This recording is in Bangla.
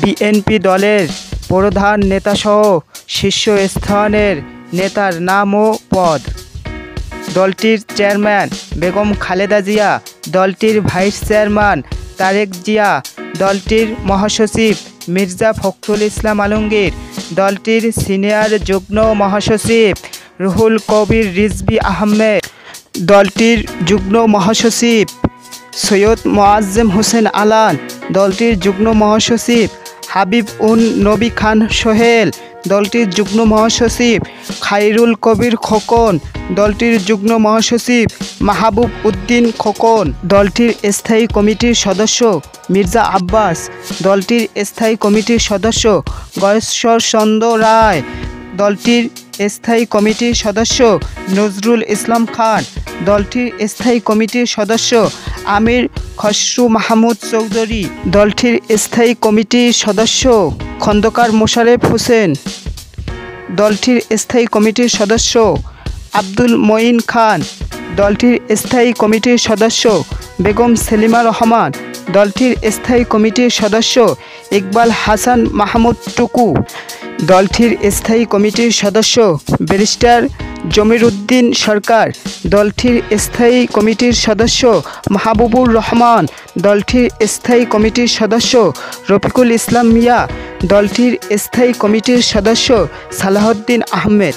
বিএনপি দলের প্রধান নেতাসহ শীর্ষস্থানের নেতার নাম ও পদ। দলটির চেয়ারম্যান বেগম খালেদা জিয়া, দলটির ভাইস চেয়ারম্যান তারেক জিয়া, দলটির মহাসচিব মির্জা ফখরুল ইসলাম আলমগীর, দলটির সিনিয়র যুগ্ম মহাসচিব রুহুল কবির রিজভী আহমেদ, দলটির যুগ্ম মহাসচিব সৈয়দ মোয়াজ্জেম হোসেন আলান, দলটির যুগ্ম মহাসচিব হাবিব উন নবী খান সোহেল, দলটির যুগ্ম মহাসচিব খায়রুল কবির খোকন, দলটির যুগ্ম মহাসচিব মাহবুব উদ্দিন খোকন, দলটির স্থায়ী কমিটির সদস্য মির্জা আব্বাস, দলটির স্থায়ী কমিটির সদস্য গয়েশ্বর চন্দ্র রায়, দলটির স্থায়ী কমিটির সদস্য নজরুল ইসলাম খান, দলটির স্থায়ী কমিটির সদস্য আমির খসরু মাহমুদ চৌধুরী, দলটির স্থায়ী কমিটির সদস্য খন্দকার মোশারেফ হোসেন, দলটির স্থায়ী কমিটির সদস্য আব্দুল মঈন খান, দলটির স্থায়ী কমিটির সদস্য বেগম সেলিমা রহমান, দলটির স্থায়ী কমিটির সদস্য ইকবাল হাসান মাহমুদ টুকু, দলটির স্থায়ী কমিটির সদস্য ব্যারিস্টার জমির উদ্দিন সরকার, দলটির স্থায়ী কমিটির সদস্য মাহবুবুর রহমান, দলটির স্থায়ী কমিটির সদস্য রফিকুল ইসলাম মিয়া, দলটির স্থায়ী কমিটির সদস্য সালাহউদ্দিন আহমেদ।